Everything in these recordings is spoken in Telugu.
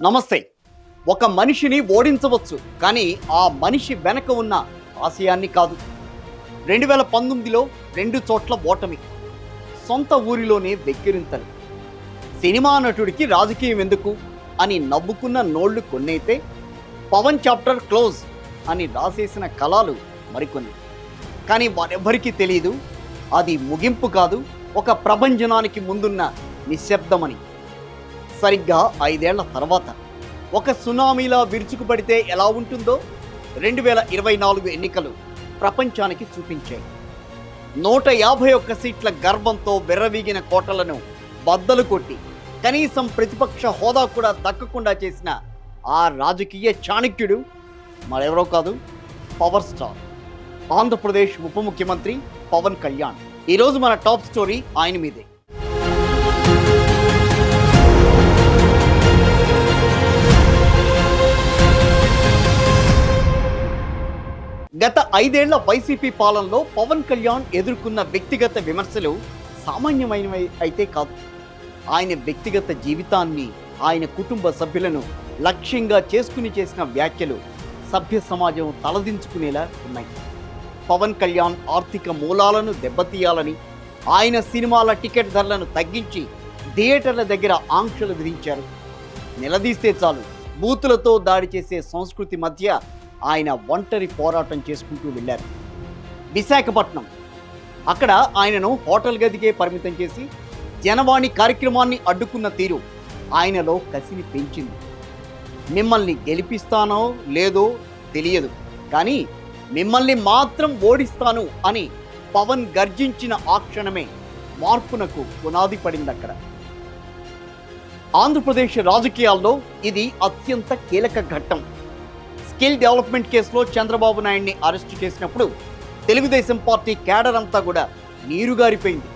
నమస్తే. ఒక మనిషిని ఓడించవచ్చు, కానీ ఆ మనిషి వెనక ఉన్న ఆశయాన్ని కాదు. 2019లో 2 చోట్ల ఓటమి, సొంత ఊరిలోనే వెక్కిరింతలు. సినిమా నటుడికి రాజకీయం ఎందుకు అని నవ్వుకున్న నోళ్లు కొన్నైతే, పవన్ చాప్టర్ క్లోజ్ అని రాసేసిన కళలు మరికొన్ని. కానీ వారెవ్వరికీ తెలియదు, అది ముగింపు కాదు, ఒక ప్రభంజనానికి ముందున్న నిశ్శబ్దమని. సరిగ్గా 5 ఏళ్ల తర్వాత ఒక సునామీలా విరుచుకుపడితే ఎలా ఉంటుందో 2024 ఎన్నికలు ప్రపంచానికి చూపించాయి. 151 సీట్ల గర్వంతో విర్రవీగిన కోటలను బద్దలు కొట్టి కనీసం ప్రతిపక్ష హోదా కూడా దక్కకుండా చేసిన ఆ రాజకీయ చాణక్యుడు మరెవరో కాదు, పవర్ స్టార్, ఆంధ్రప్రదేశ్ ఉప ముఖ్యమంత్రి పవన్ కళ్యాణ్. ఈరోజు మన టాప్ స్టోరీ ఆయన మీదే. గత 5 ఏళ్ల వైసీపీ పాలనలో పవన్ కళ్యాణ్ ఎదుర్కొన్న వ్యక్తిగత విమర్శలు సామాన్యమైనవి అయితే కాదు. ఆయన వ్యక్తిగత జీవితాన్ని, ఆయన కుటుంబ సభ్యులను లక్ష్యంగా చేసుకుని చేసిన వ్యాఖ్యలు సభ్య సమాజం తలదించుకునేలా ఉన్నాయి. పవన్ కళ్యాణ్ ఆర్థిక మూలాలను దెబ్బతీయాలని ఆయన సినిమాల టికెట్ ధరలను తగ్గించి థియేటర్ల దగ్గర ఆంక్షలు విధించారు. నిలదీస్తే చాలు బూతులతో దాడి చేసే సంస్కృతి మధ్య ఆయన ఒంటరి పోరాటం చేసుకుంటూ వెళ్ళారు. విశాఖపట్నం, అక్కడ ఆయనను హోటల్ గదికే పరిమితం చేసి జనవాణి కార్యక్రమాన్ని అడ్డుకున్న తీరు ఆయనలో కసిని పెంచింది. మిమ్మల్ని గెలిపిస్తానో లేదో తెలియదు, కానీ మిమ్మల్ని మాత్రం ఓడిస్తాను అని పవన్ గర్జించిన ఆ క్షణమే మార్పునకు పునాది పడింది అక్కడ. ఆంధ్రప్రదేశ్ రాజకీయాల్లో ఇది అత్యంత కీలక ఘట్టం. స్కిల్ డెవలప్మెంట్ కేసులో చంద్రబాబు నాయుడిని అరెస్టు చేసినప్పుడు తెలుగుదేశం పార్టీ క్యాడర్ అంతా కూడా నీరుగారిపోయింది.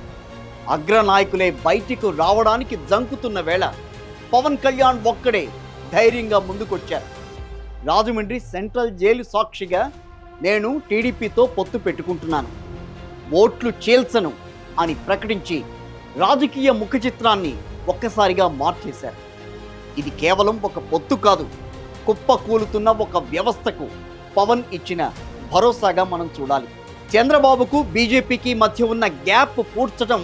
అగ్రనాయకులే బయటికి రావడానికి జంకుతున్న వేళ పవన్ కళ్యాణ్ ఒక్కడే ధైర్యంగా ముందుకొచ్చారు. రాజమండ్రి సెంట్రల్ జైలు సాక్షిగా నేను టీడీపీతో పొత్తు పెట్టుకుంటున్నాను, ఓట్లు చీల్చను అని ప్రకటించి రాజకీయ ముఖ చిత్రాన్ని ఒక్కసారిగా మార్చేశారు. ఇది కేవలం ఒక పొత్తు కాదు, కుప్ప కూలుతున్న ఒక వ్యవస్థకు పవన్ ఇచ్చిన భరోసాగా మనం చూడాలి. చంద్రబాబుకు బీజేపీకి మధ్య ఉన్న గ్యాప్ పూడ్చడం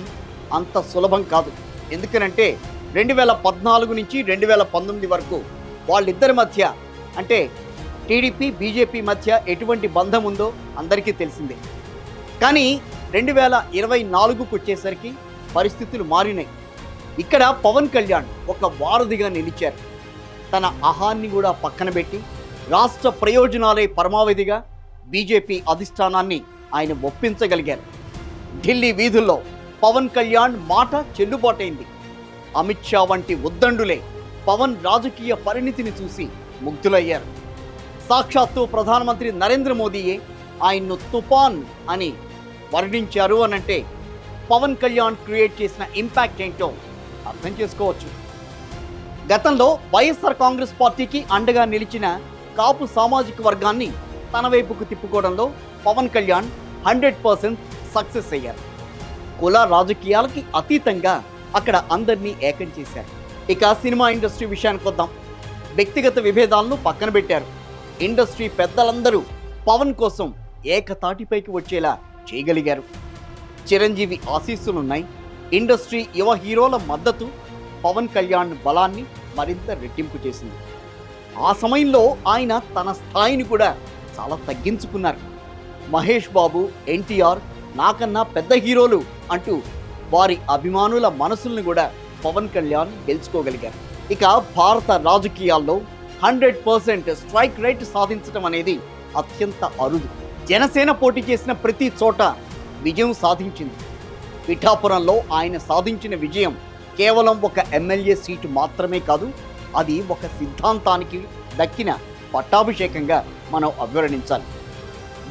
అంత సులభం కాదు. ఎందుకనంటే 2014 నుంచి 2019 వరకు వాళ్ళిద్దరి మధ్య, అంటే టీడీపీ బీజేపీ మధ్య ఎటువంటి బంధం ఉందో అందరికీ తెలిసిందే. కానీ 2024కు వచ్చేసరికి పరిస్థితులు మారినాయి. ఇక్కడ పవన్ కళ్యాణ్ ఒక వారధిగా నిలిచారు. తన అహాన్ని కూడా పక్కన పెట్టి రాష్ట్ర ప్రయోజనాలే పరమావధిగా బీజేపీ అధిష్టానాన్ని ఆయన ఒప్పించగలిగారు. ఢిల్లీ వీధుల్లో పవన్ కళ్యాణ్ మాట చెల్లుబాటైంది. అమిత్ షా వంటి ఉద్దండులే పవన్ రాజకీయ పరిణితిని చూసి ముగ్ధులయ్యారు. సాక్షాత్తు ప్రధానమంత్రి నరేంద్ర మోదీయే ఆయన్ను తుఫాన్ అని వర్ణించారు అనంటే పవన్ కళ్యాణ్ క్రియేట్ చేసిన ఇంపాక్ట్ ఏంటో అర్థం చేసుకోవచ్చు. గతంలో వైఎస్ఆర్ కాంగ్రెస్ పార్టీకి అండగా నిలిచిన కాపు సామాజిక వర్గాన్ని తన వైపుకు తిప్పుకోవడంలో పవన్ కళ్యాణ్ 100% సక్సెస్ అయ్యారు. కుల రాజకీయాలకి అతీతంగా అక్కడ అందరినీ ఏకం చేశారు. ఇక సినిమా ఇండస్ట్రీ విషయానికి వద్దాం. వ్యక్తిగత విభేదాలను పక్కన పెట్టారు. ఇండస్ట్రీ పెద్దలందరూ పవన్ కోసం ఏకతాటిపైకి వచ్చేలా చేయగలిగారు. చిరంజీవి ఆశీస్సులున్నాయి. ఇండస్ట్రీ యువ హీరోల మద్దతు పవన్ కళ్యాణ్ బలాన్ని మరింత రెట్టింపు చేసింది. ఆ సమయంలో ఆయన తన స్థాయిని కూడా చాలా తగ్గించుకున్నారు. మహేష్ బాబు, ఎన్టీఆర్ నాకన్నా పెద్ద హీరోలు అంటూ వారి అభిమానుల మనసుల్ని కూడా పవన్ కళ్యాణ్ గెలుచుకోగలిగారు. ఇక భారత రాజకీయాల్లో 100% స్ట్రైక్ రేట్ సాధించడం అనేది అత్యంత అరుదు. జనసేన పోటీ చేసిన ప్రతి చోట విజయం సాధించింది. పిఠాపురంలో ఆయన సాధించిన విజయం కేవలం ఒక ఎమ్మెల్యే సీటు మాత్రమే కాదు, అది ఒక సిద్ధాంతానికి దక్కిన పట్టాభిషేకంగా మనం అభివర్ణించాలి.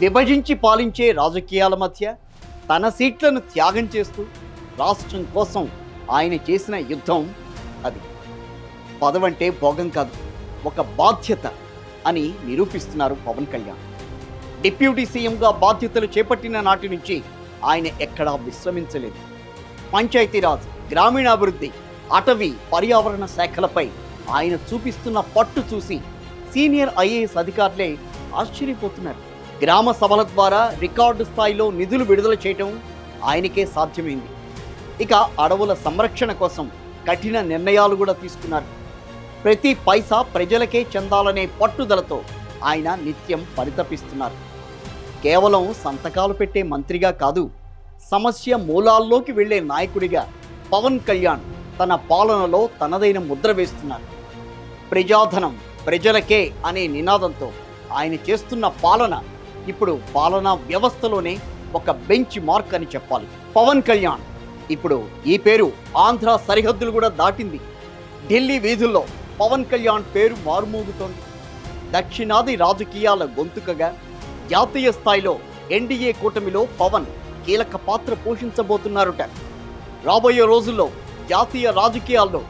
విభజించి పాలించే రాజకీయాల మధ్య తన సీట్లను త్యాగం చేస్తూ రాష్ట్రం కోసం ఆయన చేసిన యుద్ధం అది. పదవంటే భోగం కాదు, ఒక బాధ్యత అని నిరూపిస్తున్నారు పవన్ కళ్యాణ్. డిప్యూటీ సీఎంగా బాధ్యతలు చేపట్టిన నాటి నుంచి ఆయన ఎక్కడా విశ్రమించలేదు. పంచాయతీరాజ్, గ్రామీణాభివృద్ధి, అటవీ, పర్యావరణ శాఖలపై ఆయన చూపిస్తున్న పట్టు చూసి సీనియర్ ఐఏఎస్ అధికారులే ఆశ్చర్యపోతున్నారు. గ్రామ సభల ద్వారా రికార్డు స్థాయిలో నిధులు విడుదల చేయటం ఆయనకే సాధ్యమైంది. ఇక అడవుల సంరక్షణ కోసం కఠిన నిర్ణయాలు కూడా తీసుకున్నారు. ప్రతి పైసా ప్రజలకే చెందాలనే పట్టుదలతో ఆయన నిత్యం పరితపిస్తున్నారు. కేవలం సంతకాలు పెట్టే మంత్రిగా కాదు, సమస్య మూలాల్లోకి వెళ్లే నాయకుడిగా పవన్ కళ్యాణ్ తన పాలనలో తనదైన ముద్ర వేస్తున్నారు. ప్రజాధనం ప్రజలకే అనే నినాదంతో ఆయన చేస్తున్న పాలన ఇప్పుడు పాలనా వ్యవస్థలోనే ఒక బెంచ్ మార్క్ అని చెప్పాలి. పవన్ కళ్యాణ్ ఇప్పుడు ఈ పేరు ఆంధ్ర సరిహద్దులు కూడా దాటింది. ఢిల్లీ వీధుల్లో పవన్ కళ్యాణ్ పేరు మారుమోగుతోంది. దక్షిణాది రాజకీయాల గొంతుకగా జాతీయ స్థాయిలో ఎన్డీఏ కూటమిలో పవన్ కీలక పాత్ర పోషించబోతున్నారుట. రాబోయే రోజుల్లో జాతీయ రాజకీయాల్లో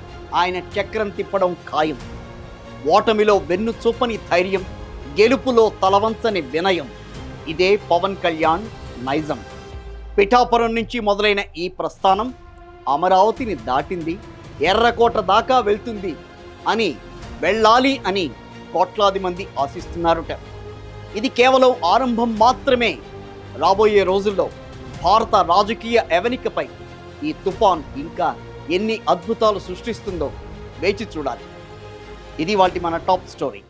ఆయన చక్రం తిప్పడం ఖాయం. ఓటమిలో వెన్ను చూపని ధైర్యం, గెలుపులో తలవంచని వినయం, ఇదే పవన్ కళ్యాణ్ నైజం. పిఠాపురం నుంచి మొదలైన ఈ ప్రస్థానం అమరావతిని దాటింది, ఎర్రకోట దాకా వెళ్తుంది అని వెళ్ళాలి అని కోట్లాది మంది ఆశిస్తున్నారుట. ఇది కేవలం ఆరంభం మాత్రమే. రాబోయే రోజుల్లో భారత రాజకీయ ఎవనికపై ఈ తుఫాన్ ఇంకా ఎన్ని అద్భుతాలు సృష్టిస్తుందో వేచి చూడాలి. ఇది వాటి మన టాప్ స్టోరీ.